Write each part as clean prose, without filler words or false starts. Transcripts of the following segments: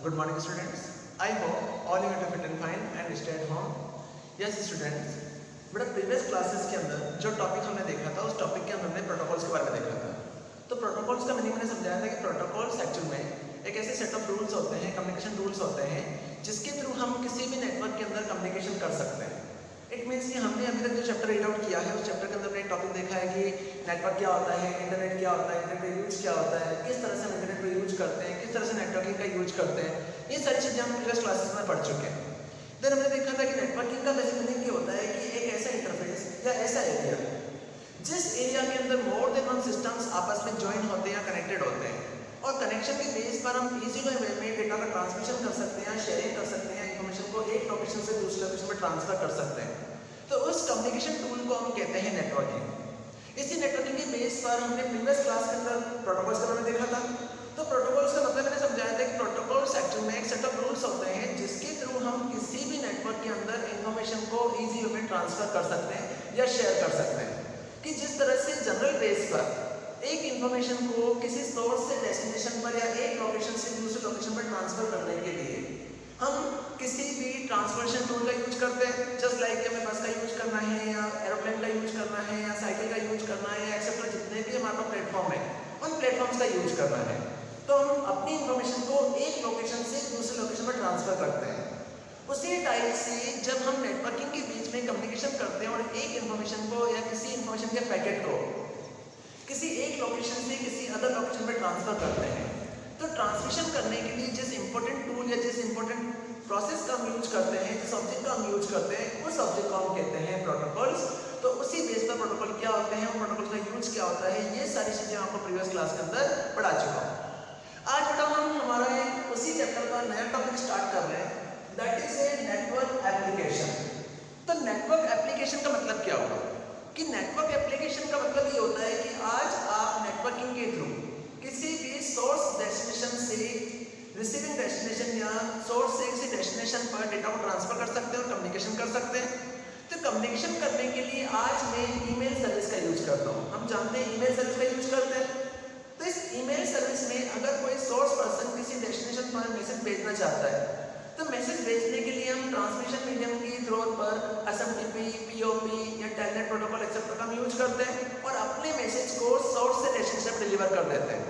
Good morning students. I hope all you are fit and fine and stay at home. Yes students. बेटा previous classes के अंदर जो topic हमने देखा था उस टॉपिक के अंदर हमने प्रोटोकॉल्स के बारे में देखा था। तो प्रोटोकॉल्स का मीनिंग मैंने समझाया था कि प्रोटोकॉल्स एक्चुअल में एक ऐसे सेट ऑफ रूल्स होते हैं, कम्युनिकेशन रूल्स होते हैं जिसके थ्रू हम किसी भी नेटवर्क के अंदर कम्युनिकेशन कर सकते हैं। इट मीन्स कि हमने अभी तक जो चैप्टर रीड आउट किया है उस चैप्टर के अंदर हमने एक टॉपिक देखा है कि नेटवर्क क्या होता है, इंटरनेट क्या होता है, इंटरनेट का यूज क्या होता है, किस तरह से हम इंटरनेट को यूज करते हैं, किस तरह से नेटवर्किंग का यूज करते हैं। ये सारी चीज़ें हम प्रीवियस क्लासेस में पढ़ चुके हैं। देन हमने देखा था कि नेटवर्किंग का बेसिक मीनिंग ये होता है कि एक ऐसा इंटरफेस या ऐसा एरिया जिस एरिया के अंदर मोर देन वन सिस्टम्स आपस में ज्वाइन होते हैं या कनेक्टेड होते हैं और कनेक्शन के बेस पर हम इजी वे में डेटा का ट्रांसमिशन कर सकते हैं, शेयरिंग कर सकते हैं, इंफॉर्मेशन को एक लोकेशन से दूसरे लोकेशन में ट्रांसफर कर सकते हैं। तो उस कम्युनिकेशन टूल को हम कहते हैं नेटवर्किंग। इसी नेटवर्किंग के बेस पर हमने प्रीवियस क्लास के अंदर प्रोटोकॉल्स के बारे में देखा था। तो प्रोटोकॉल्स का मतलब मैंने समझाया था कि प्रोटोकॉल्स एक्चुअल में एक सेट ऑफ रूल्स होते हैं जिसके थ्रू हम किसी भी नेटवर्क के अंदर इंफॉर्मेशन को इजी वे में ट्रांसफर कर सकते हैं या शेयर कर सकते हैं। कि जिस तरह से जनरल बेस पर एक इंफॉर्मेशन को किसी सोर्स से डेस्टिनेशन पर या एक लोकेशन से दूसरे लोकेशन पर ट्रांसफर करने के लिए हम किसी भी ट्रांसफरेशन टूल का यूज करते हैं। जस्ट लाइक हमें बस का यूज करना है या एरोप्लेन का यूज करना है या साइकिल का यूज करना है या एक्सेट्रा जितने भी हमारे पास प्लेटफॉर्म है उन प्लेटफॉर्म्स का यूज करना है। तो हम अपनी इंफॉर्मेशन को एक लोकेशन से दूसरे लोकेशन पर ट्रांसफर करते हैं। उसी टाइप से जब हम नेटवर्किंग के बीच में कम्युनिकेशन करते हैं और एक इंफॉर्मेशन को या किसी इंफॉर्मेशन के पैकेट को किसी एक लोकेशन से किसी अदर लोकेशन पर ट्रांसफर करते हैं तो ट्रांसमिशन करने के लिए जिस इंपॉर्टेंट टूल या जिस इंपॉर्टेंट प्रोसेस का हम यूज करते हैं, जिस ऑब्जेक्ट का हम यूज करते हैं उस ऑब्जेक्ट को हम कहते हैं प्रोटोकॉल्स। तो उसी बेस पर प्रोटोकॉल क्या होते हैं, प्रोटोकॉल का यूज क्या होता है, ये सारी चीजें आपको प्रीवियस क्लास के अंदर पढ़ा चुका हूँ। आज बेटा हम हमारा एक उसी चैप्टर का नया टॉपिक स्टार्ट कर रहे हैं, that is a network application. तो नेटवर्क एप्लीकेशन का मतलब क्या होगा कि नेटवर्क एप्लीकेशन का मतलब ये होता है कि आज आप नेटवर्किंग के थ्रू किसी भी सोर्स डेस्टिनेशन से रिसीविंग डेस्टिनेशन या सोर्स से किसी डेस्टिनेशन पर डेटा को ट्रांसफर कर सकते हैं और कम्युनिकेशन कर सकते हैं। तो कम्युनिकेशन करने के लिए आज मैं ईमेल सर्विस का यूज करता हूँ। हम जानते हैं ईमेल सर्विस का यूज करते हैं। तो इस ईमेल सर्विस में अगर कोई सोर्स पर्सन किसी डेस्टिनेशन पर मैसेज भेजना चाहता है तो मैसेज भेजने के लिए हम ट्रांसमिशन मीडियम के तौर पर SMTP, POP या टेलनेट प्रोटोकॉल एक्सेट्रा का हम यूज करते हैं और अपने मैसेज को सोर्स से डेस्टिनेशन पर डिलीवर कर देते हैं।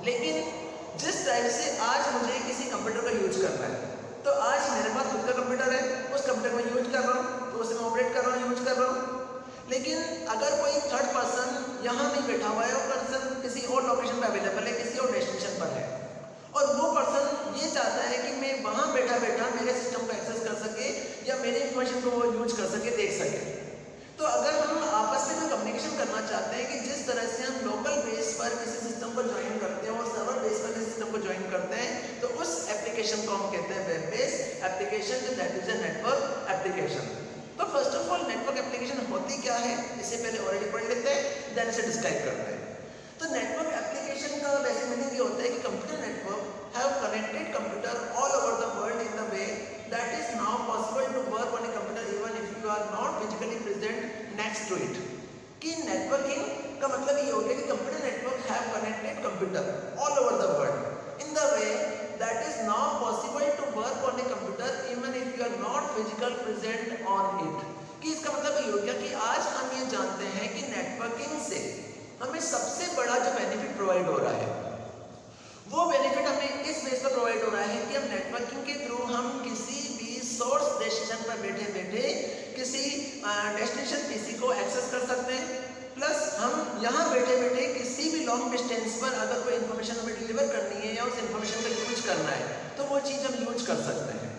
लेकिन जिस टाइप से आज मुझे किसी कंप्यूटर का यूज करना है तो आज मेरे पास खुद का कंप्यूटर है, उस कंप्यूटर में यूज कर रहा हूँ, तो उसे मैं ऑपरेट कर रहा हूँ, यूज कर रहा हूँ। लेकिन अगर कोई थर्ड पर्सन यहाँ नहीं बैठा हुआ है और पर्सन किसी और लोकेशन पर अवेलेबल है, किसी और डेस्टिनेशन पर है और वो पर्सन ये चाहता है कि मैं वहाँ बैठा बैठा मेरे सिस्टम को एक्सेस कर सके या मेरे इंफॉर्मेशन को वो यूज कर सके, देख सके। तो अगर हम आपस में कम्युनिकेशन करना चाहते हैं कि जिस तरह से हम लोकल बेस पर किसी सिस्टम को ज्वाइन करते हैं और सर्वर बेस पर किसी सिस्टम को ज्वाइन करते हैं तो उस एप्लीकेशन को हम कहते हैं web based application, that is a network application. तो first of all network application होती क्या है इससे पहले ऑलरेडी पढ़ लेते हैं, देन इसे डिस्क्राइब करते हैं। तो नेटवर्क एप्लीकेशन का बेसिक मीनिंग ये होता है कि computer network have connected computer all over the world in the way that is now possible to work on a computer even if you are not physically present next to it. कि networking का मतलब ये हो गया कि computer network have connected computer all over the world in the way that is now possible to work on a computer even if you are not physical present on it. कि इसका मतलब ये हो गया कि आज हम ये जानते हैं कि नेटवर्किंग से हमें सबसे बड़ा जो बेनिफिट प्रोवाइड हो रहा है वो बेनिफिट हमें इस बेस पर प्रोवाइड हो रहा है कि हम नेटवर्किंग के थ्रू हम किसी भी सोर्स डेस्टिनेशन पर बैठे बैठे किसी डेस्टिनेशन पीसी को एक्सेस कर सकते हैं। प्लस हम यहाँ बैठे बैठे किसी भी लॉन्ग डिस्टेंस पर अगर कोई इन्फॉर्मेशन हमें डिलीवर करनी है या उस इन्फॉर्मेशन का यूज करना है तो वो चीज़ हम यूज कर सकते हैं।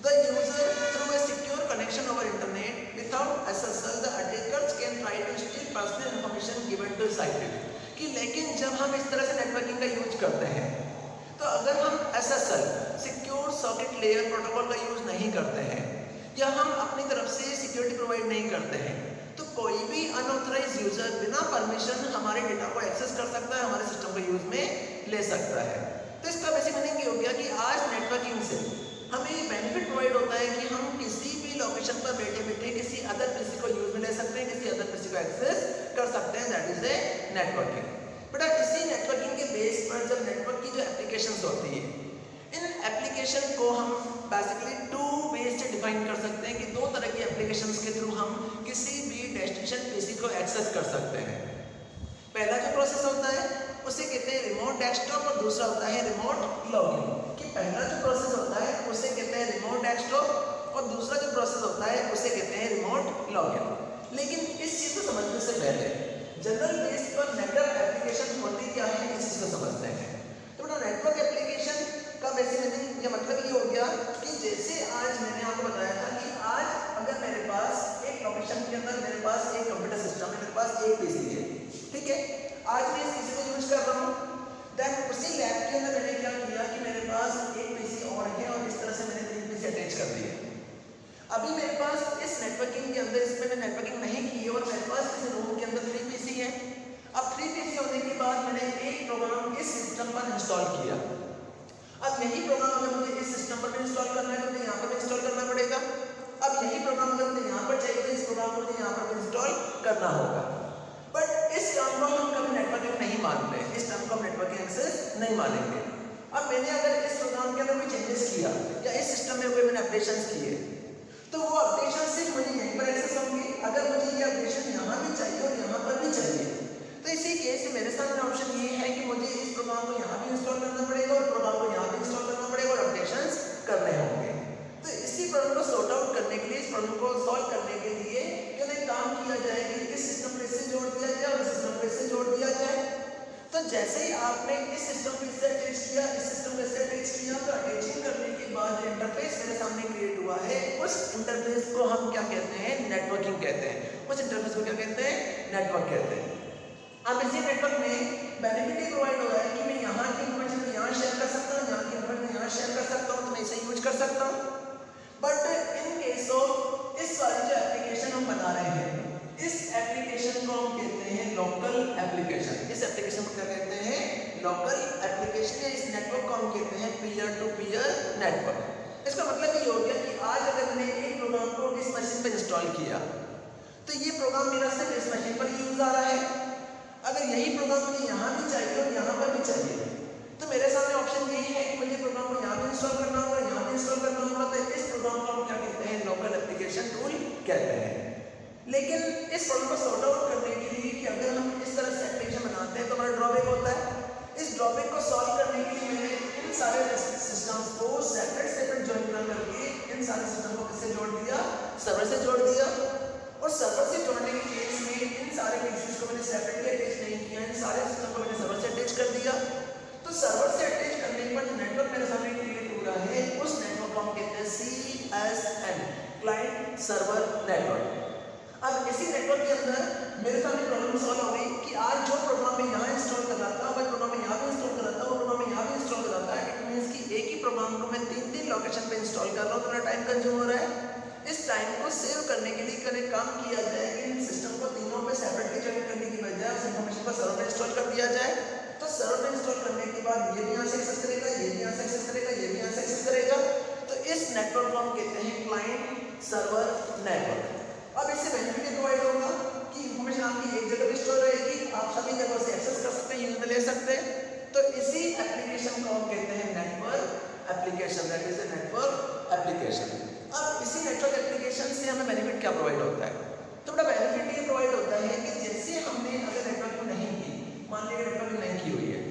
The user through a secure connection over internet without SSL, the attackers can try to steal personal information given to cited। कि लेकिन जब हम इस तरह से नेटवर्किंग का यूज करते हैं तो अगर हम SSL secure socket layer protocol का यूज नहीं करते हैं या हम अपनी तरफ से सिक्योरिटी प्रोवाइड नहीं करते हैं तो कोई भी अनऑथराइज यूजर बिना परमिशन हमारे डेटा को एक्सेस कर सकता है, हमारे सिस्टम को यूज में ले सकता है। तो इसका बेसिक मीनिंग ये हो गया कि आज नेटवर्किंग से हमें बेनिफिट प्रोवाइड होता है कि हम किसी भी लोकेशन पर बैठे बैठे किसी अदर पीसी को यूज में ले सकते हैं, किसी अदर पीसी को एक्सेस कर सकते हैं, दैट इज ए नेटवर्किंग। बेटा इसी नेटवर्किंग के बेस पर जब नेटवर्क की जो एप्लीकेशंस होती है इन एप्लीकेशन को हम बेसिकली टू वेज से डिफाइन कर सकते हैं कि दो तरह की एप्लीकेशंस के थ्रू हम किसी भी डेस्टिनेशन पीसी को एक्सेस कर सकते हैं। पहला जो प्रोसेस होता है उसे कहते हैं रिमोट डेस्कटॉप और दूसरा होता है रिमोट लॉगिन। कि पहला जो प्रोसेस होता है उसे कहते हैं रिमोट डेस्कटॉप और दूसरा जो प्रोसेस होता है उसे कहते हैं रिमोट लॉगिन। लेकिन इस चीज़ को समझने से पहले जनरल बेस पर नेटवर्क एप्लीकेशन होती क्या है इस चीज़ को समझते हैं। तो बेटा नेटवर्क एप्लीकेशन का बेसिक मीनिंग या मतलब ये हो गया कि जैसे आज मैंने आपको बताया था कि आज अगर मेरे पास एक लोकेशन के अंदर मेरे पास एक कंप्यूटर सिस्टम है, मेरे पास एक पीसी है, ठीक है, आज मैं इस पीसी को यूज कर रहा हूँ। देन उसी लैब के अंदर मैंने क्या किया कि मेरे पास एक पीसी और है और इस तरह से मैंने 3 पीसी अटैच कर दिए। अभी मेरे पास इस नेटवर्किंग के अंदर इसमें मैं नेटवर्किंग नहीं की है और मेरे पास इस रूम के अंदर 3 पीसी है। अब 3 पीसी होने के बाद मैंने एक प्रोग्राम इस सिस्टम पर इंस्टॉल किया। अब यही प्रोग्राम अगर मुझे इस सिस्टम पर भी इंस्टॉल करना है तो मुझे यहाँ पर भी इंस्टॉल करना पड़ेगा। अब यही प्रोग्राम अगर मुझे यहाँ पर चाहिए तो इस प्रोग्राम को मुझे यहाँ पर भी इंस्टॉल करना होगा। बट इस टर्म को हम कभी नेटवर्किंग नहीं मानते, इस टर्म को हम नेटवर्किंग एक्सेस नहीं मानेंगे। अब मैंने अगर इस प्रोग्राम के अंदर कोई चेंजेस किया या इस सिस्टम में कोई मैंने अपडेशन किए तो वो अपडेशन सिर्फ मुझे यहीं पर एक्सेस होंगे। अगर मुझे ये अपडेशन यहाँ भी चाहिए और यहाँ पर भी चाहिए तो इसी केस में मेरे सामने ऑप्शन ये है कि मुझे इस प्रोग्राम को यहाँ भी इंस्टॉल करना पड़ेगा और प्रोग्राम को यहाँ भी इंस्टॉल करना पड़ेगा और अपडेशंस करने होंगे। तो इसी प्रॉब्लम को सॉर्ट आउट करने के लिए, इस प्रॉब्लम को सॉल्व करने के लिए क्यों नहीं काम किया जाए कि इस सिस्टम को इससे जोड़ दिया जाए और इस सिस्टम को इससे जोड़ दिया जाए। तो जैसे ही आपने इस सिस्टम को इससे अटैच किया, इस सिस्टम को इससे अटैच किया तो अटैचिंग करने के बाद जो इंटरफेस मेरे सामने क्रिएट हुआ है उस इंटरफेस को हम क्या कहते हैं, नेटवर्किंग कहते हैं। उस इंटरफेस को क्या कहते हैं, नेटवर्क कहते हैं। अब इसी नेटवर्क में बेनिफिट ये प्रोवाइड हो रहा है कि मैं यहाँ की इन्फॉर्मेशन को यहाँ शेयर कर सकता हूँ, यहाँ की इन्फॉर्मेशन यहाँ शेयर कर सकता हूँ, तो मैं इसे यूज कर सकता हूँ। बट इन केस ऑफ इस वाली जो एप्लीकेशन हम बना रहे हैं इस एप्लीकेशन को हम कहते हैं लोकल एप्लीकेशन। इस एप्लीकेशन को क्या कहते हैं, लोकल एप्लीकेशन। या इस नेटवर्क को हम कहते हैं पीयर टू पीयर नेटवर्क। इसका मतलब ये हो गया कि आज अगर मैंने एक प्रोग्राम को इस मशीन पर इंस्टॉल किया तो ये प्रोग्राम मेरा सिर्फ इस मशीन पर यूज आ रहा है। अगर यही प्रोग्राम मुझे यहाँ भी चाहिए और यहाँ पर भी चाहिए तो मेरे सामने ऑप्शन यही है कि मुझे प्रोग्राम को यहाँ भी इंस्टॉल करना होगा, यहाँ भी इंस्टॉल करना होगा। तो इस प्रोग्राम को हम क्या कहते हैं, लोकल एप्लीकेशन टूल कहते हैं। लेकिन इस प्रॉब्लम को सॉर्ट आउट करने के लिए कि अगर हम इस तरह से एप्लीकेशन बनाते हैं तो हमारा ड्रॉबैक होता है। इस ड्रॉबैक को सॉल्व करने के लिए मैंने इन सारे सिस्टम्स को सेपरेट ज्वाइन कर करके इन सारे सिस्टम को किससे जोड़ दिया, सर्वर से जोड़ दिया। और सर्वर से जोड़ने के केस में इन सारे पीसीज को मैंने सेपरेटली अटैच नहीं किया, इन सारे सिस्टम को मैंने सर्वर से अटैच कर दिया। तो सर्वर से अटैच करने पर जो नेटवर्क मेरे सामने क्रिएट हो रहा है उस नेटवर्क को हम कहते हैं CSN, क्लाइंट सर्वर नेटवर्क। अब इसी नेटवर्क के अंदर मेरे सामने प्रॉब्लम सॉल्व हो गई कि आज जो प्रोग्राम मैं यहाँ इंस्टॉल कर रहा था, वही प्रोग्राम मैं यहाँ भी इंस्टॉल कर रहा था, वो प्रोग्राम मैं यहाँ भी इंस्टॉल कर रहा था। इट मीन्स कि एक ही प्रोग्राम को मैं 3 लोकेशन पे इंस्टॉल कर रहा हूँ, तो मेरा टाइम कंज्यूम हो रहा है। इस टाइम को सेव करने के लिए करें काम किया जाए कि इन सिस्टम को तीनों पे सेपरेटली ज्वाइन करने की बजाय उस इन्फॉर्मेशन को सर्वर में इंस्टॉल कर दिया जाए। तो सर्वर में इंस्टॉल करने के बाद ये भी यहाँ से एक्सेस करेगा, ये भी यहाँ से एक्सेस करेगा, ये भी यहाँ से एक्सेस करेगा। तो इस नेटवर्क को हम कहते हैं क्लाइंट सर्वर नेटवर्क। अब इससे बेनिफिट ये प्रोवाइड होगा कि इंफॉर्मेशन आपकी एक जगह पे स्टोर रहेगी, आप सभी जगह से एक्सेस कर सकते हैं, यूज में ले सकते हैं। तो इसी एप्लीकेशन को हम कहते हैं network application, that is a network application. अब इसी नेटवर्क एप्लीकेशन से हमें बेनिफिट क्या प्रोवाइड होता है, तो बड़ा बेनिफिट ये प्रोवाइड होता है कि जैसे हमने अगर नेटवर्क नहीं की, मान लीजिए नेटवर्क नहीं की हुई है,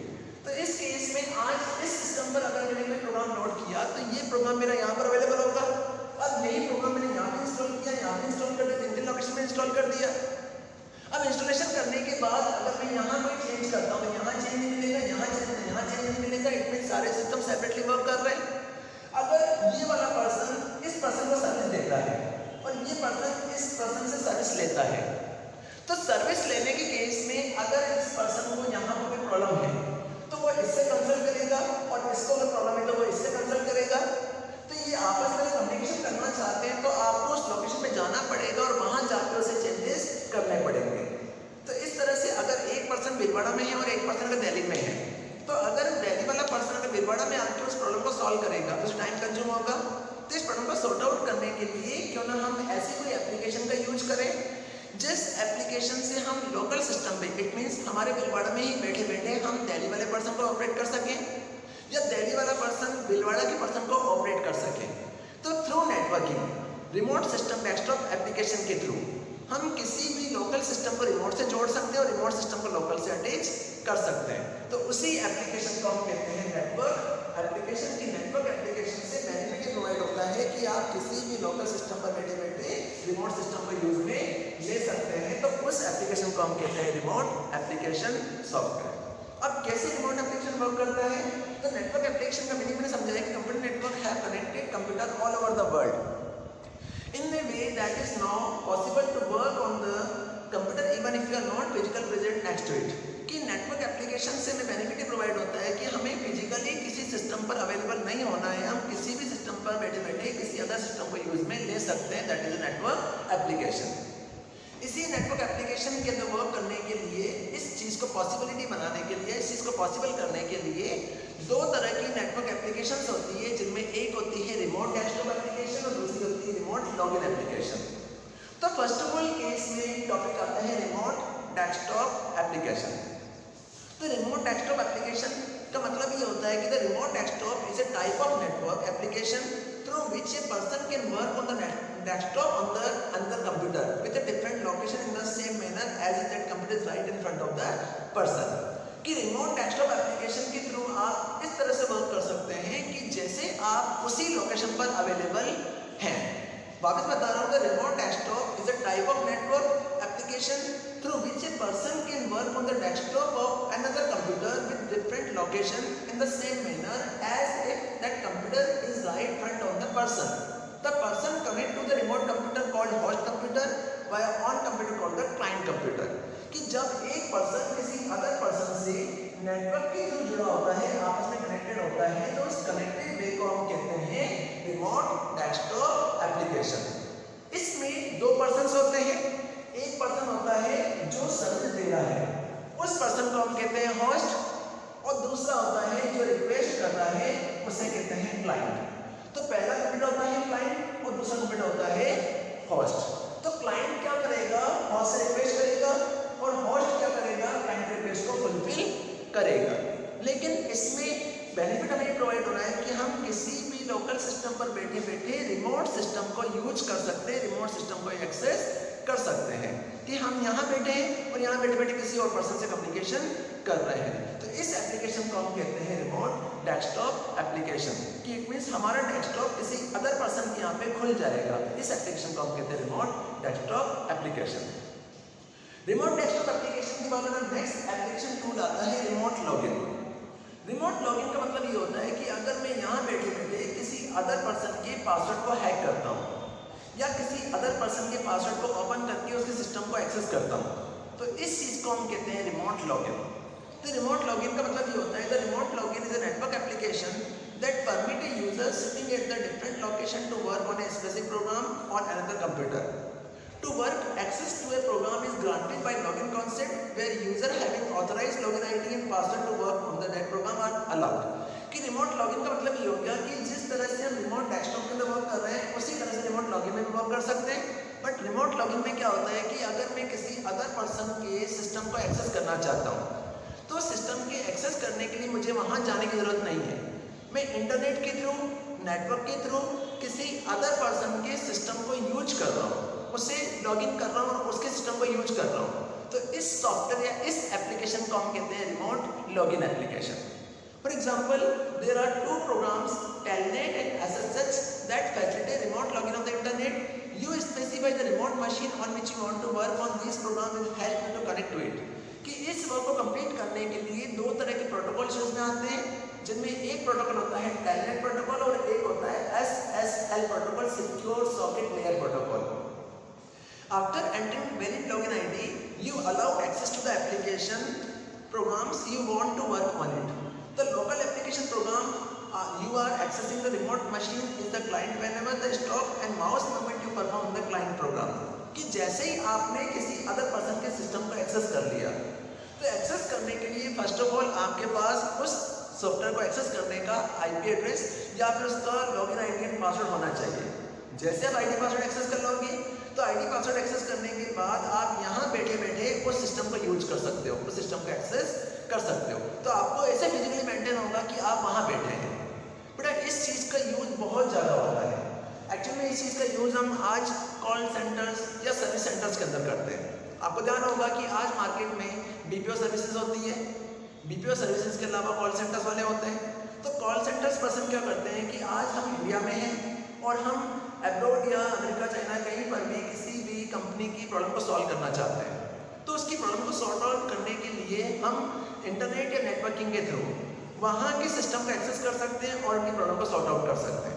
तो इस केस में आज इस सिस्टम पर अगर मैंने कोई प्रोग्राम लोड किया तो ये प्रोग्राम मेरा यहाँ पर अवेलेबल होगा। अब यही प्रोग्राम मैंने यहाँ पे इंस्टॉल किया, यहाँ पे इंस्टॉल कर दिया, 3 लोकेशन में इंस्टॉल कर दिया। अब इंस्टॉलेशन करने के बाद अगर मैं यहाँ कोई चेंज करता हूँ, यहाँ चेंज नहीं मिलेगा, यहाँ चेंज नहीं मिलेगा, इट मीन सारे सिस्टम सेपरेटली वर्क कर रहे हैं। अगर ये वाला पर्सन इस पर्सन को सर्विस देता है और ये पर्सन इस पर्सन से सर्विस लेता है, तो सर्विस लेने के केस में अगर इस पर्सन को यहाँ पर कोई प्रॉब्लम है तो वो इससे कंसल्ट करेगा और इसको अगर प्रॉब्लम है तो वो इससे कंसल्ट करेगा। तो ये आपस में कम्युनिकेशन करना चाहते हैं तो आपको उस लोकेशन पे जाना पड़ेगा और वहाँ जाकर उसे चेंजेस करने पड़ेंगे। तो इस तरह से अगर एक पर्सन भीलवाड़ा में है और एक पर्सन अगर दिल्ली में है, तो अगर दिल्ली वाला पर्सन अगर भीलवाड़ा में आकर उस प्रॉब्लम को सॉल्व करेगा तो उस टाइम कंज्यूम होगा। तो इस प्रॉब्लम को सॉर्ट आउट करने के लिए क्यों ना हम ऐसी कोई एप्लीकेशन का यूज करें जिस एप्लीकेशन से हम लोकल सिस्टम पे, इट मीन्स हमारे भीलवाड़ा में ही बैठे बैठे हम दिल्ली वाले पर्सन को ऑपरेट कर सकें, या दिल्ली वाला पर्सन भीलवाड़ा के पर्सन को ऑपरेट कर सके। तो through networking remote system desktop application के थ्रू हम किसी भी लोकल सिस्टम को रिमोट से जोड़ सकते हैं और रिमोट सिस्टम को लोकल से अटैच कर सकते हैं। तो उसी एप्लीकेशन को हम कहते हैं नेटवर्क एप्लीकेशन। की नेटवर्क एप्लीकेशन से बेनिफिट प्रोवाइड होता है कि आप किसी भी लोकल सिस्टम पर बैठे बैठे रिमोट सिस्टम को यूज में ले सकते हैं। तो उस एप्लीकेशन को हम कहते हैं रिमोट एप्लीकेशन सॉफ्टवेयर। अब कैसे रिमोट एप्लीकेशन वर्क करता है? तो नेटवर्क एप्लीकेशन का मीनिंग मैंने समझाया कि computer network have connected computer all over the world in a way that is now possible to work on the computer even if you are not physically present next to it। कि network application से हमें benefit provide होता है कि हमें physically किसी system पर available नहीं होना है, हम किसी भी सिस्टम पर बैठे बैठे किसी अदर सिस्टम को यूज में ले सकते हैं। That is network application. इसी नेटवर्क एप्लीकेशन के अंदर वर्क करने के लिए, इस चीज़ को पॉसिबिलिटी बनाने के लिए, इस चीज़ को पॉसिबल करने के लिए दो तरह की नेटवर्क एप्लीकेशंस होती है, जिनमें एक होती है रिमोट डेस्कटॉप एप्लीकेशन और दूसरी होती है रिमोट लॉगिन एप्लीकेशन। तो फर्स्ट ऑफ ऑल केस में टॉपिक आता है रिमोट डेस्कटॉप एप्लीकेशन। तो रिमोट डेस्कटॉप एप्लीकेशन का मतलब ये होता है कि the remote desktop is a type of network application through which a person can work on the desktop on the another computer with a different location in the same manner as if that computer is right in front of the person। कि remote desktop application के through आप इस तरह से work कर सकते हैं कि जैसे आप उसी लोकेशन पर अवेलेबल हैं। वापस बता रहा हूँ, the remote desktop is a type of network application through which a person can work on the desktop of another computer with different location in the same manner as if that computer is right front of the person। The person connect to the remote computer called host computer via on computer called the client computer। कि जब एक person किसी other person से network के through जुड़ा होता है, आपस में कनेक्टेड होता है, तो उस कनेक्टेड वे को हम कहते हैं रिमोट डेस्कटॉप एप्लीकेशन। इसमें दो पर्सन होते हैं, एक पर्सन होता है जो सर्विस दे रहा है, उस पर्सन को हम कहते हैं होस्ट, और दूसरा होता है जो रिक्वेस्ट कर रहा है, उसे कहते हैं क्लाइंट। तो पहला कंप्यूटर होता है क्लाइंट और दूसरा कंप्यूटर होता है होस्ट। तो क्लाइंट क्या करेगा? होस्ट से रिक्वेस्ट करेगा और होस्ट क्या करेगा? क्लाइंट रिक्वेस्ट को फुलफिल करेगा। लेकिन इसमें बेनिफिट हमें प्रोवाइड हो रहा है कि हम किसी भी लोकल सिस्टम पर बैठे बैठे रिमोट सिस्टम को यूज कर सकते हैं, रिमोट सिस्टम को एक्सेस कर सकते हैं कि हम यहाँ बैठे हैं और यहाँ बैठे बैठे किसी और पर्सन से कम्युनिकेशन कर रहे हैं। तो इस एप्लीकेशन को हम कहते हैं रिमोट डेस्कटॉप एप्लीकेशन। कि इट मीन्स हमारा डेस्कटॉप किसी अदर पर्सन के यहाँ पे खुल जाएगा। इस एप्लीकेशन को हम कहते हैं remote desktop application. Remote desktop application के बाद में नेक्स्ट एप्लीकेशन टूल आता है रिमोट लॉगिन। रिमोट लॉगिन का मतलब ये होता है कि अगर मैं यहाँ बैठे बैठे किसी अदर पर्सन के पासवर्ड को हैक करता हूँ या किसी अदर पर्सन के पासवर्ड को ओपन करके उसके सिस्टम को एक्सेस करता हूँ, तो इस चीज़ को हम कहते हैं रिमोट लॉगिन। तो रिमोट लॉगिन का मतलब ये होता है the remote login is a network application that permit a user sitting at the different location to work on a specific program on another computer. To work, access to a program is granted by login concept where user having authorized login ID and password to work on the that program are allowed। कि remote login का मतलब ये हो गया कि जिस तरह से हम रिमोट डेस्कटॉप के अंदर वर्क कर रहे हैं उसी तरह से रिमोट लॉगिन में भी वर्क कर सकते हैं। बट रिमोट लॉगिन में क्या होता है कि अगर मैं किसी अदर पर्सन के सिस्टम को एक्सेस करना चाहता हूँ तो सिस्टम के एक्सेस करने के लिए मुझे वहाँ जाने की ज़रूरत नहीं है। मैं इंटरनेट के थ्रू, नेटवर्क के थ्रू किसी अदर पर्सन के सिस्टम को यूज कर रहा हूँ, उसे लॉगिन कर रहा हूँ और उसके सिस्टम को यूज कर रहा हूँ। तो इस सॉफ्टवेयर या इस एप्लीकेशन को हम कहते हैं remote login application. For example, there are two programs, Telnet and SSH, that facilitate remote login of the internet. You specify the remote machine on which you want to work on these programs will help you to connect to it। कि इस work को complete करने के लिए दो तरह के protocol use में आते हैं, जिनमें एक प्रोटोकॉल होता है टेलनेट प्रोटोकॉल और एक होता है SSL protocol, secure socket layer protocol. After entering valid login ID, you allow access to the application programs you want to work on it। The local application program you are accessing the remote machine is the client whenever the stop and mouse movement you perform the client program। कि जैसे ही आपने किसी other person के system को access कर लिया, तो access करने के लिए फर्स्ट ऑफ ऑल आपके पास उस सॉफ्टवेयर को एक्सेस करने का IP एड्रेस या फिर उसका लॉगिन ID एंड पासवर्ड होना चाहिए। जैसे आप ID पासवर्ड एक्सेस कर लोगे तो ID पासवर्ड एक्सेस करने के बाद आप यहाँ बैठे बैठे उस सिस्टम को यूज कर सकते हो, उस सिस्टम को एक्सेस कर सकते हो। तो आपको ऐसे फिजिकली मेंटेन होगा कि आप वहाँ बैठे हैं। बट चीज़ का यूज़ हम आज कॉल सेंटर्स या सर्विस सेंटर्स के अंदर करते हैं। आपको ध्यान होगा कि आज मार्केट में बीपीओ सर्विसेज होती है, बीपीओ सर्विसेज के अलावा कॉल सेंटर्स वाले होते हैं। तो कॉल सेंटर्स पर्सन क्या करते हैं कि आज हम इंडिया में हैं और हम अब्रॉड या अमेरिका, चाइना कहीं पर भी किसी भी कंपनी की प्रॉब्लम को सॉल्व करना चाहते हैं। तो उसकी प्रॉब्लम को सॉर्ट आउट करने के लिए हम इंटरनेट या नेटवर्किंग के थ्रू वहाँ के सिस्टम को एक्सेस कर सकते हैं और उनकी प्रॉब्लम को सॉर्ट आउट कर सकते हैं।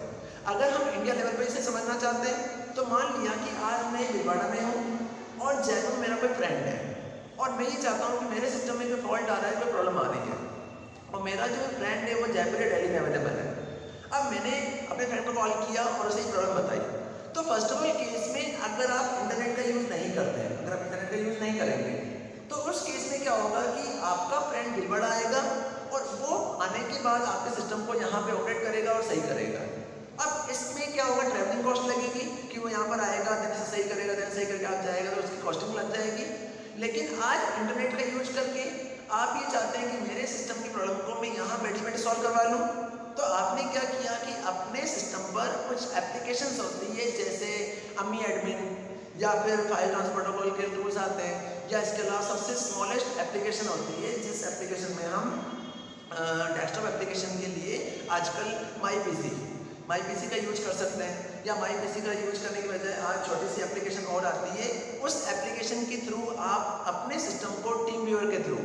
अगर हम इंडिया लेवल पर इसे समझना चाहते हैं तो मान लिया कि आज मैं भिलवाड़ा में हूँ और जयपुर मेरा कोई फ्रेंड है और मैं ये चाहता हूँ कि मेरे सिस्टम में कोई फॉल्ट आ रहा है, कोई प्रॉब्लम आ रही है और मेरा जो फ्रेंड है वो जयपुर या दिल्ली में अवेलेबल है। अब मैंने अपने फ्रेंड को कॉल किया और उसे प्रॉब्लम बताई। तो फर्स्ट ऑफ ऑल केस में अगर आप इंटरनेट का यूज़ नहीं करते हैं, अगर आप इंटरनेट का यूज़ नहीं करेंगे तो उस केस में क्या होगा कि आपका फ्रेंड भिलवाड़ा आएगा और वो आने के बाद आपके सिस्टम को यहाँ पे ऑपरेट करेगा और सही करेगा। अब इसमें क्या होगा, ट्रैवलिंग कॉस्ट लगेगी कि वो यहाँ पर आएगा, देन से सही करेगा, देन सही करके आप जाएगा तो उसकी कॉस्टिंग लग जाएगी। लेकिन आज इंटरनेट का यूज करके आप ये चाहते हैं कि मेरे सिस्टम की प्रॉब्लम को मैं यहाँ बैठे बैठे सॉल्व करवा लूँ, तो आपने क्या किया कि अपने सिस्टम पर कुछ एप्लीकेशंस होती है जैसे अमी एडमिन या फिर फाइल ट्रांसफर प्रोटोकॉल के टूल्स आते हैं, या इसके अलावा सबसे स्मॉलेस्ट एप्लीकेशन होती है जिस एप्लीकेशन में हम डेस्कटॉप एप्लीकेशन के लिए आजकल माई पीसी का यूज कर सकते हैं, या माई पीसी का यूज करने की बजाय आज छोटी सी एप्लीकेशन और आती है। उस एप्लीकेशन के थ्रू आप अपने सिस्टम को टीम व्यूअर के थ्रू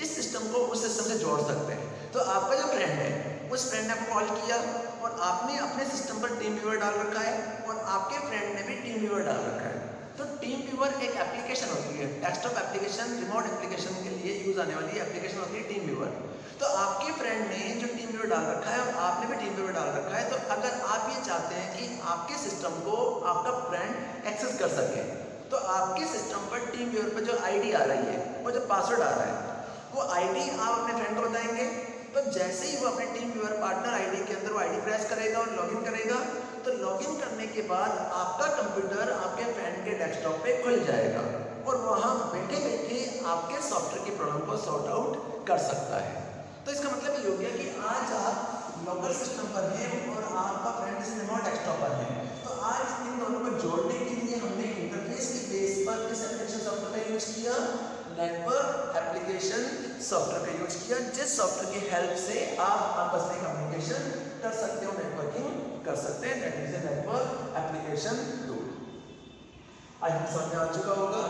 इस सिस्टम को उस सिस्टम से जोड़ सकते हैं। तो आपका जो फ्रेंड है उस फ्रेंड ने आपको कॉल किया और आपने अपने सिस्टम पर टीम व्यूअर डाल रखा है और आपके फ्रेंड ने भी टीम व्यूअर डाल रखा है। तो टीम व्यूअर एक एप्लीकेशन होती है, डेस्कटॉप एप्लीकेशन, रिमोट एप्लीकेशन के लिए यूज आने वाली एप्लीकेशन होती है टीम व्यूअर। तो आपके फ्रेंड ने जो टीम व्यूअर डाल रखा है और आपने भी टीम व्यूअर डाल रखा है, तो अगर आप ये चाहते हैं कि आपके सिस्टम को आपका फ्रेंड एक्सेस कर सके तो आपके सिस्टम पर टीम व्यूअर पर जो आईडी आ रही है, वो जो पासवर्ड आ रहा है, वो आईडी आप अपने फ्रेंड को बताएंगे। तो जैसे ही वो अपने टीम व्यूअर पार्टनर आईडी के अंदर वो आईडी प्रेस करेगा और लॉगिन करेगा, तो लॉगिन करने के बाद आपका कंप्यूटर आपके फ्रेंड के डेस्कटॉप पे खुल जाएगा और वहाँ बैठे बैठे आपके सॉफ्टवेयर की प्रॉब्लम को सॉर्ट आउट कर सकता है। तो इसका मतलब ये हो गया कि आज आप लोकल सिस्टम पर हैं और आपका फ्रेंड इस रिमोट डेस्कटॉप पर है। तो आज इन दोनों को जोड़ने के लिए हमने इंटरफेस के बेस पर किस एप्लीकेशन सॉफ्टवेयर का यूज किया, नेटवर्क एप्लीकेशन सॉफ्टवेयर का यूज किया, जिस सॉफ्टवेयर की हेल्प से आप आपस में कम्युनिकेशन कर सकते हो, नेटवर्किंग कर सकते हैं। That is a network application tool. आज हम समझ में आ चुका होगा।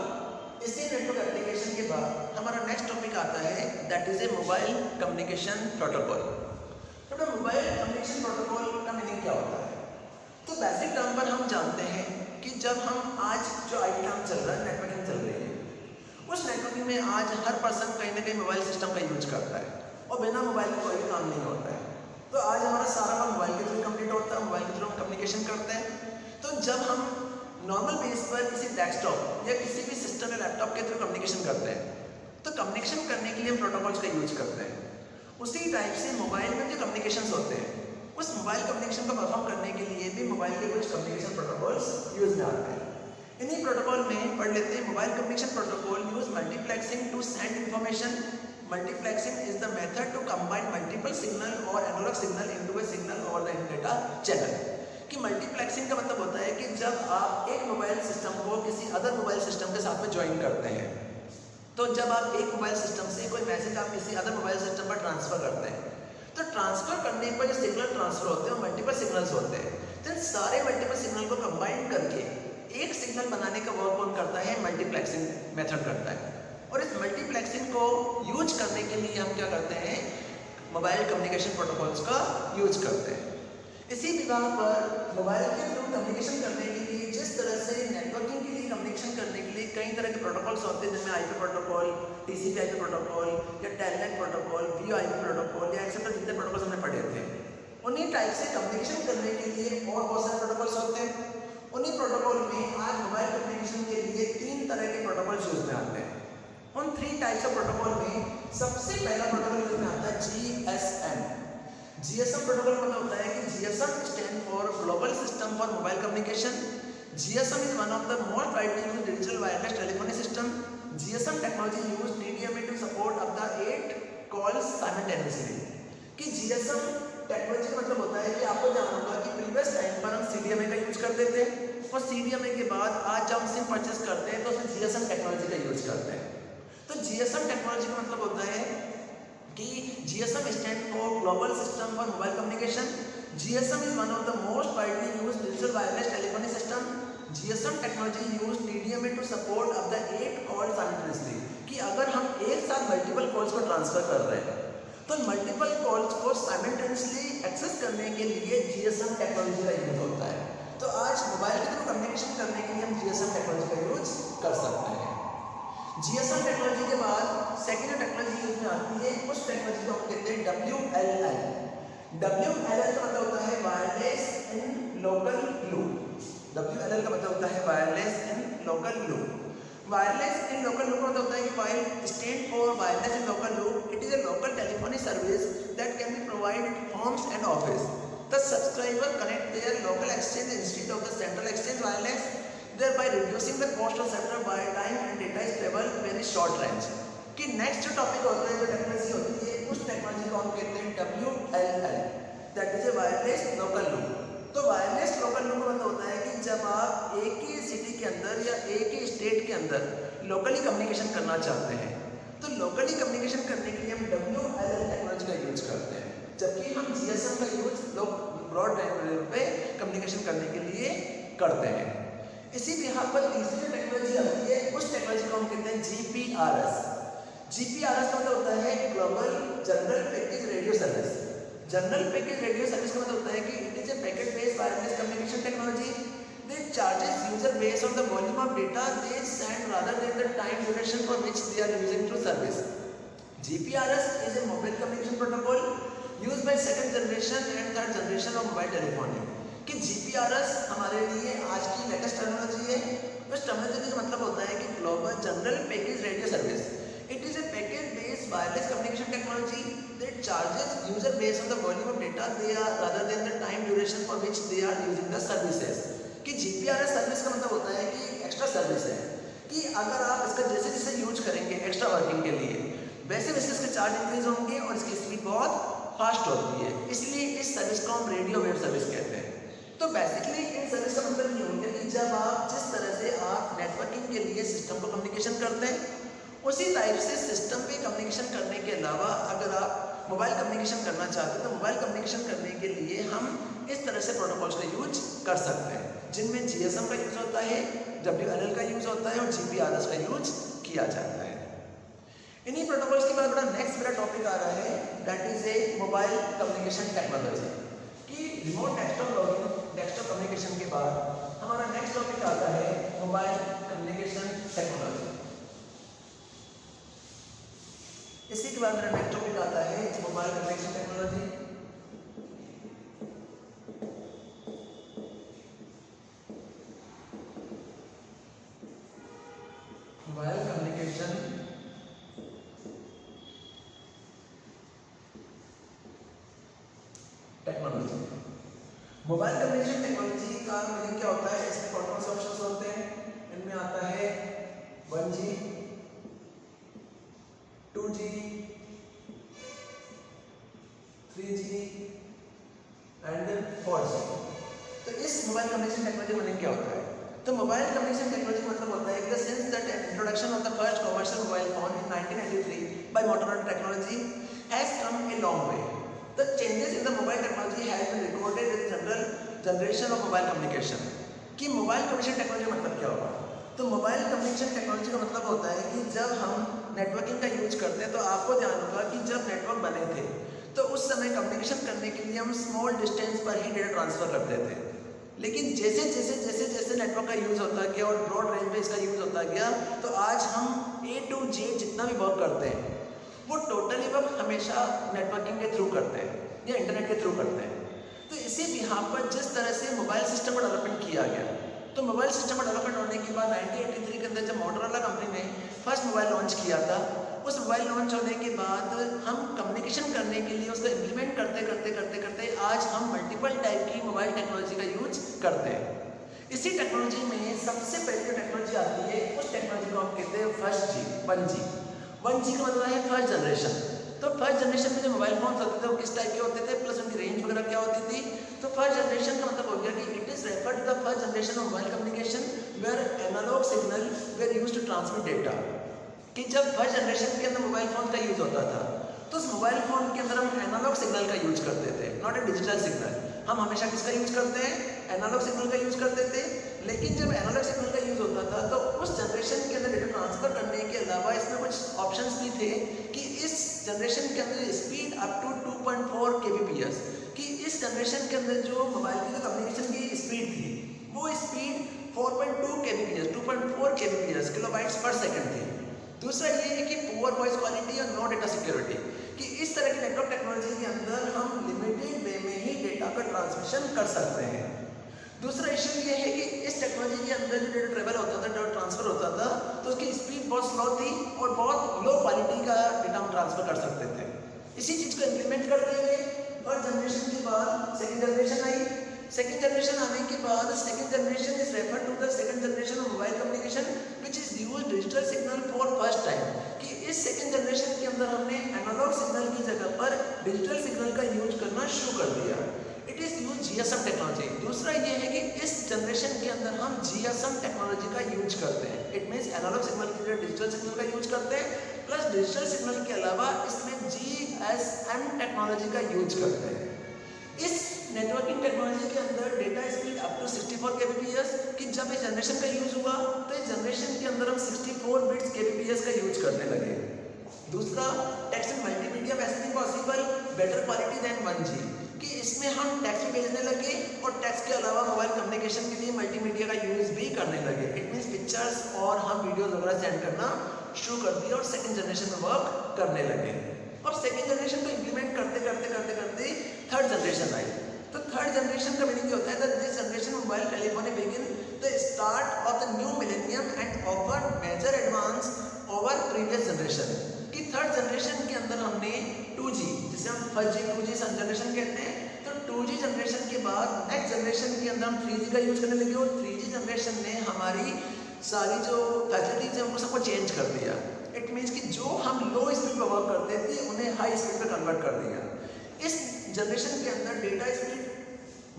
इसी नेटवर्क एप्लीकेशन के बाद हमारा नेक्स्ट टॉपिक आता है, that is a mobile communication protocol. तो मोबाइल कम्युनिकेशन प्रोटोकॉल का मीनिंग क्या होता है? तो बेसिक टर्म पर हम जानते हैं कि जब हम आज जो आईटी काम चल रहा है, नेटवर्किंग चल रही है, उस नेटवर्किंग में आज हर पर्सन कहीं ना कहीं मोबाइल सिस्टम का यूज करता है और बिना मोबाइल के कोई भी काम नहीं होता है। तो आज हमारा सारा काम मोबाइल के थ्रू कंप्लीट होता है, मोबाइल के थ्रू हम कम्युनिकेशन करते हैं। तो जब हम नॉर्मल बेस पर किसी डेस्कटॉप या किसी भी सिस्टम या लैपटॉप के थ्रू कम्युनिकेशन करते हैं, तो कम्युनिकेशन करने के लिए हम प्रोटोकॉल्स का यूज करते हैं। उसी टाइप से मोबाइल में जो कम्युनिकेशंस होते हैं, उस मोबाइल कम्युनिकेशन को परफॉर्म करने के लिए भी मोबाइल के कुछ कम्युनिकेशन प्रोटोकॉल्स यूज में आते हैं। इन्हीं प्रोटोकॉल में पढ़ लेते हैं। Mobile communication protocol use multiplexing to send information. Multiplexing is the method to combine multiple signal और analog signal into a signal over the data channel. कि मल्टीप्लेक्सिंग का मतलब होता है कि जब आप एक मोबाइल सिस्टम को किसी अदर मोबाइल सिस्टम के साथ में ज्वाइन करते हैं, तो जब आप एक मोबाइल सिस्टम से कोई मैसेज आप किसी अदर मोबाइल सिस्टम पर ट्रांसफर करते हैं, तो ट्रांसफर करने पर जो सिग्नल ट्रांसफर होते हैं वो मल्टीपल सिग्नल्स होते हैं। तो सारे मल्टीपल सिग्नल को कंबाइन करके एक सिग्नल बनाने का वर्क कौन करता है? मल्टीप्लेक्सिंग मेथड करता है। और इस मल्टीप्लेक्सिंग को यूज करने के लिए हम क्या करते हैं? मोबाइल कम्युनिकेशन प्रोटोकॉल्स का यूज करते हैं। इसी विभाग पर मोबाइल के थ्रू कम्युनिकेशन करने के लिए, जिस तरह से नेटवर्किंग के लिए कम्युनिकेशन करने के लिए कई तरह के प्रोटोकॉल्स होते हैं, जिनमें IP protocol, TCP IP protocol या टेलनेट प्रोटोकॉल, वीओआईपी प्रोटोकॉल या एक्सेट्रा जितने प्रोटोकॉल्स हमने पढ़े थे, उन्हीं टाइप से कम्युनिकेशन करने के लिए और बहुत सारे प्रोटोकॉल्स होते हैं। उन्हीं प्रोटोकॉल में आज मोबाइल कम्युनिकेशन के लिए 3 तरह के प्रोटोकॉल्स यूज में आते हैं। उन 3 टाइप्स ऑफ प्रोटोकॉल में सबसे पहला प्रोटोकॉल यूज में आता है जीएसएम। जीएसएम प्रोटोकॉल मतलब होता है कि GSM stand for global system for mobile communication. GSM is one of the most widely used digital wireless telephony system. GSM technology used TDMA to support up to 8 calls simultaneously. कि GSM technology का मतलब होता है कि आपको जानना होगा कि प्रीवियस टाइम पर हम CDMA का यूज करते थे और CDMA के बाद आज जब हम सिम परचेस करते हैं तो उसमें GSM टेक्नोलॉजी का यूज करते हैं। तो GSM टेक्नोलॉजी का मतलब होता है कि GSM stand for global system for mobile communication. GSM is one of the most widely used digital wireless telephony system. GSM technology use TDMA to support up the 8 call simultaneously, कि अगर हम एक साथ मल्टीपल कॉल्स को transfer कर रहे हैं तो मल्टीपल कॉल्स को साइमल्टेनियसली एक्सेस करने के लिए GSM टेक्नोलॉजी का यूज होता है। तो आज मोबाइल के थ्रू कम्युनिकेशन करने के लिए हम GSM टेक्नोलॉजी का यूज कर सकते हैं। GSM टेक्नोलॉजी के बाद सेकेंड टेक्नोलॉजी यूज में आती है, उस टेक्नोलॉजी को हम कहते हैं WLL। WLL का मतलब होता है wireless in local loop. WLL का मतलब होता है wireless in local loop. Wireless in local loop का मतलब होता है कि while stand for wireless in local loop, it is a local telephony service that can be provided eight homes and office. The subscriber connect their local exchange instead of the central exchange wireless, thereby reducing the cost of setup by time and data is travel very short range। कि next जो topic होता है, जो technology होती है, उस technology को हम कहते हैं WLL, that is A wireless local loop. तो वायरलेस लोकल लूप का मतलब होता है कि जब आप एक ही सिटी के अंदर या एक ही स्टेट के अंदर लोकली कम्युनिकेशन करना चाहते हैं तो लोकली कम्युनिकेशन करने के लिए हम WLL टेक्नोलॉजी का यूज करते हैं, जबकि हम GSM का यूज लोग ब्रॉड लेवल पे कम्युनिकेशन करने के लिए करते हैं। इसी बिहार पर तीसरी टेक्नोलॉजी आती है, उस टेक्नोलॉजी को हम कहते हैं GPRS। GPRS का मतलब होता है global general package radio service. General package radio service का मतलब होता है कि it is a packet based wireless communication technology that charges user based on the volume of data they send rather than the time duration for which they are using to service। GPRS is a mobile communication protocol used by second generation and third generation of mobile telephony। कि GPRS हमारे लिए आज की latest technology है। उस technology का मतलब होता है कि global general package radio service. It is a package based wireless communication technology that charges user based on the volume of data they are rather than the time duration for which they are using the services। कि GPRS service का मतलब होता है कि extra service है, कि अगर आप इसका जैसे जैसे यूज करेंगे एक्स्ट्रा वर्किंग के लिए वैसे वैसे इसके चार्ज इंक्रीज होंगे और इसकी स्पीड बहुत फास्ट होती है, इसलिए इस सर्विस को हम रेडियो वेव सर्विस कहते हैं। तो बेसिकली इन सर्विस का मतलब ये होता है कि जब आप जिस तरह से आप नेटवर्किंग के लिए सिस्टम को कम्युनिकेशन करते हैं उसी टाइप से सिस्टम पे कम्युनिकेशन करने के अलावा अगर आप मोबाइल कम्युनिकेशन करना चाहते हैं तो मोबाइल कम्युनिकेशन करने के लिए हम इस तरह से प्रोटोकॉल्स का यूज कर सकते हैं, जिनमें GSM का यूज होता है, WLL का यूज होता है और GPRS का यूज किया जाता है। इन्हीं प्रोटोकॉल्स के बाद बड़ा नेक्स्ट मेरा टॉपिक आ रहा है, that is a mobile communication technology. कि remote desktop login desktop communication के बाद हमारा नेक्स्ट टॉपिक आता है मोबाइल कम्युनिकेशन टेक्नोलॉजी। इसी के बाद मेरा नेक्स्ट टॉपिक आता है mobile communication technology. Mobile communication technology. Mobile communication technology का मीनिंग क्या होता है, इसमें कौन कौन से ऑप्शंस होते हैं? इनमें आता है 1G, 2G, 3G and 4G। तो इस मोबाइल कम्युनिकेशन टेक्नोलॉजी का मीनिंग क्या होता है? तो मोबाइल कम्युनिकेशन टेक्नोलॉजी का मतलब होता है कि since the introduction of the first commercial mobile phone in 1983 by Motorola technology has come a long way. The changes in the mobile technology has been recorded in general generation of mobile communication. कि mobile communication technology का मतलब क्या होगा? तो mobile communication technology का मतलब होता है कि जब हम नेटवर्किंग का यूज करते हैं तो आपको ध्यान होगा कि जब नेटवर्क बने थे तो उस समय कम्युनिकेशन करने के लिए हम स्मॉल डिस्टेंस पर ही डेटा ट्रांसफर करते थे, लेकिन जैसे जैसे जैसे जैसे नेटवर्क का यूज होता गया और ब्रॉड रेंज में इसका यूज होता गया तो आज हम A to Z जितना भी वर्क करते हैं वो टोटली वर्क हमेशा नेटवर्किंग के थ्रू करते हैं या इंटरनेट के थ्रू करते हैं। तो इसी बिहार पर जिस तरह से मोबाइल सिस्टम का डेवलपमेंट किया गया, तो मोबाइल सिस्टम का डेवलपमेंट होने के बाद 1983 के अंदर जब मोटोरोला कंपनी ने फर्स्ट मोबाइल लॉन्च किया था, उस मोबाइल लॉन्च होने के बाद हम कम्युनिकेशन करने के लिए उसको इम्प्लीमेंट करते करते करते करते आज हम मल्टीपल टाइप की मोबाइल टेक्नोलॉजी का यूज करते हैं। इसी टेक्नोलॉजी में सबसे पहले जो टेक्नोलॉजी आती है उस टेक्नोलॉजी को हम कहते हैं फर्स्ट जी, 1G। 1G का मतलब है फर्स्ट जनरेशन। तो फर्स्ट जनरेशन में जो मोबाइल फोन होते थे वो किस टाइप के होते थे, प्लस उनकी रेंज फर्स्ट जनरेशन का मतलब हो गया कि it is refer to the first generation of mobile communication where analog signal were used to transmit data. कि जब फर्स्ट जनरेशन के अंदर मोबाइल फोन का यूज होता था तो उस मोबाइल फोन के अंदर हम एनालॉग सिग्नल का यूज करते थे, नॉट ए डिजिटल सिग्नल। हम हमेशा किसका यूज करते हैं? एनालॉग सिग्नल का यूज करते थे। लेकिन जब एनालॉग सिग्नल का यूज होता था तो उस जनरेशन के अंदर डेटा ट्रांसफर करने के अलावा इसमें कुछ ऑप्शंस भी थे कि इस जनरेशन के अंदर स्पीड अप टू 2.4 kbps, कि इस जनरेशन के अंदर जो मोबाइल की जो कम्युनिकेशन की स्पीड थी वो स्पीड 4.2 kbps 2.4 kbps किलोबाइट्स पर सेकंड थी। दूसरा ये है कि पुअर वॉइस क्वालिटी और नो डेटा सिक्योरिटी, कि इस तरह की नेटवर्क टेक्नोलॉजी के अंदर हम लिमिटेड वे में ही डेटा का ट्रांसमिशन कर सकते हैं। दूसरा इशू ये है कि इस टेक्नोलॉजी के अंदर जो डेटा ट्रेवल होता था, डेटा ट्रांसफर होता था, तो उसकी स्पीड बहुत स्लो थी और बहुत लो क्वालिटी का डेटा हम ट्रांसफर कर सकते थे। इसी चीज़ को इम्प्लीमेंट करते हुए फर्स्ट जनरेशन के बाद सेकेंड जनरेशन आई। सेकेंड जनरेशन आने के बाद second generation is refer to the second generation of mobile communication which is use digital signal for first time, कि इस सेकेंड जनरेशन के अंदर हमने एनालॉग सिग्नल की जगह पर डिजिटल सिग्नल का यूज करना शुरू कर दिया। It is use GSM technology. दूसरा ये है कि इस जनरेशन के अंदर हम GSM टेक्नोलॉजी का यूज करते हैं। इट मीन्स एनालॉग सिग्नल की जगह डिजिटल सिग्नल का यूज करते हैं, प्लस डिजिटल सिग्नल के अलावा इसमें GSM टेक्नोलॉजी का यूज करते हैं। इस नेटवर्किंग टेक्नोलॉजी के अंदर data speed up to 64 kbps, कि जब इस जनरेशन का यूज हुआ तो इस जनरेशन के अंदर हम 64 बिट्स kbps का यूज करने लगे। दूसरा text and multimedia messaging possible better quality than 1G, कि इसमें हम टेक्स्ट भी भेजने लगे और टेक्स्ट के अलावा मोबाइल कम्युनिकेशन के लिए मल्टीमीडिया का यूज भी करने लगे। इट मीन्स पिक्चर्स और हम वीडियोज वगैरह सेंड करना शुरू कर दिया और सेकेंड जनरेशन में वर्क करने लगे। और सेकेंड जनरेशन को इम्प्लीमेंट करते करते करते करते थर्ड जनरेशन आई। तो थर्ड जनरेशन का मीनिंग होता है that this generation mobile telephony begin the start of the new millennium and offer major advance over previous generation, कि थर्ड जनरेशन के अंदर हमने 2G, जिसे हम फर्स्ट G 2G जनरेशन कहते हैं, तो 2G जनरेशन के बाद नेक्स्ट जनरेशन के अंदर हम 3G का यूज करने लगे और 3G जनरेशन ने हमारी सारी जो फैसिलिटीज है उनको सबको चेंज कर दिया। इट मीन्स कि जो हम लो स्पीड पर वर्क करते थे उन्हें हाई स्पीड पर कन्वर्ट कर दिया। इस जनरेशन के अंदर data speed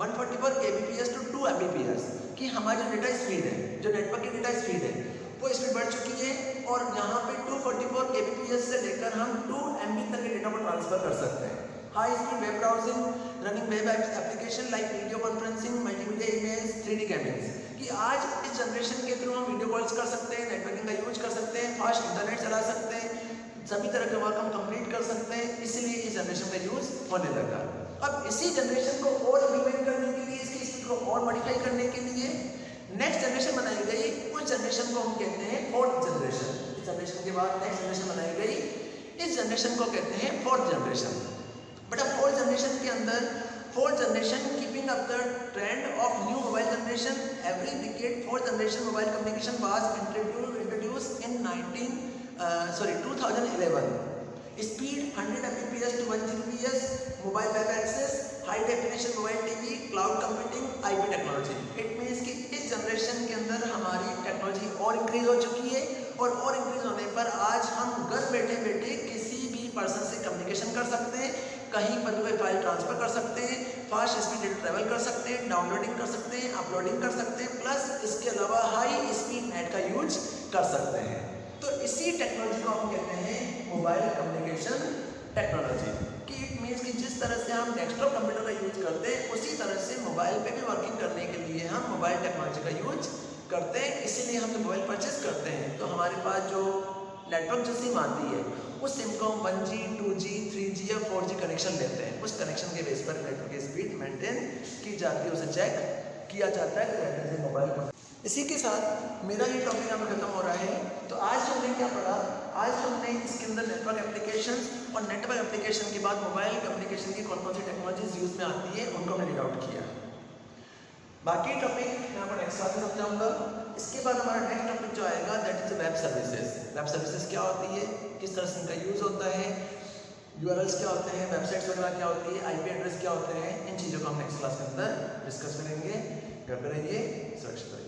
144 kbps to 2 Mbps, कि हमारी जो डेटा स्पीड है, जो नेटवर्क की डेटा स्पीड है वो स्पीड बढ़ चुकी है और यहाँ पे 244 kbps से लेकर हम 2 MB तक के डेटा को ट्रांसफर कर सकते हैं। High speed web browsing, running web application like video conferencing, multimedia image, 3D gaming, कि आज इस जनरेशन के थ्रू हम वीडियो कॉल्स कर सकते हैं, नेटवर्किंग का यूज कर सकते हैं, फास्ट इंटरनेट चला सकते हैं, सभी तरह के वर्क हम कंप्लीट कर सकते हैं। इसलिए इस जनरेशन का यूज होने लगा। अब इसी जनरेशन को और इम्प्लीमेंट करने के लिए, इसकी स्पीड को और मॉडिफाई करने के लिए नेक्स्ट जनरेशन बनाई गई। उस जनरेशन को हम कहते हैं फोर्थ जनरेशन। इस जनरेशन के बाद नेक्स्ट जनरेशन बनाई गई, इस जनरेशन को कहते हैं फोर्थ जनरेशन। बट अब फोर्थ जनरेशन के अंदर fourth generation keeping up the trend of new mobile generation every decade, fourth generation mobile communication was introduce in 2011। Speed 100 Mbps to 1 Gbps, mobile web access, high definition mobile TV, cloud computing, IP technology. It means कि इस generation के अंदर हमारी technology और increase हो चुकी है और इंक्रीज होने पर आज हम घर बैठे बैठे किसी भी पर्सन से कम्युनिकेशन कर सकते हैं, कहीं पर कोई फाइल ट्रांसफर कर सकते हैं, फास्ट स्पीड डेटा ट्रैवल कर सकते हैं, डाउनलोडिंग कर सकते हैं, अपलोडिंग कर सकते हैं, प्लस इसके अलावा हाई स्पीड नेट का यूज कर सकते हैं। तो इसी टेक्नोलॉजी को हम कहते हैं मोबाइल कम्युनिकेशन टेक्नोलॉजी, कि इट मीन्स कि जिस तरह से हम डेस्कटॉप कंप्यूटर का यूज करते हैं उसी तरह से मोबाइल पे भी वर्किंग करने के लिए हम मोबाइल टेक्नोलॉजी का यूज करते हैं। इसीलिए हम जो मोबाइल परचेस करते हैं तो हमारे पास जो नेटवर्क जो सिम आती है उस सिम को हम 1G 2G 3G या 4G कनेक्शन लेते हैं। उस कनेक्शन के बेस पर नेटवर्क की स्पीड मेंटेन की जाती है, उसे चेक किया जाता है मोबाइल पर। इसी के साथ मेरा ये टॉपिक यहाँ पर खत्म हो रहा है। तो आज हमने क्या पढ़ा, आज हमने इसके अंदर नेटवर्क एप्लीकेशन और नेटवर्क एप्लीकेशन के बाद मोबाइल कम्युनिकेशन की कौन कौन सी टेक्नोलॉजीज यूज में आती है उनको हमने रीड आउट किया। बाकी टॉपिक यहाँ पर नेक्स्ट क्लास में समझाऊंगा। इसके बाद हमारा नेक्स्ट टॉपिक जो आएगा that is web services. Web services क्या होती है, किस तरह से इनका यूज होता है, URLs क्या होते हैं, वेबसाइट्स वगैरह क्या होती है, IP एड्रेस क्या होते हैं, इन चीज़ों को हम नेक्स्ट क्लास के अंदर डिस्कस करेंगे। घर पर रहिए, सुरक्षित रहिए।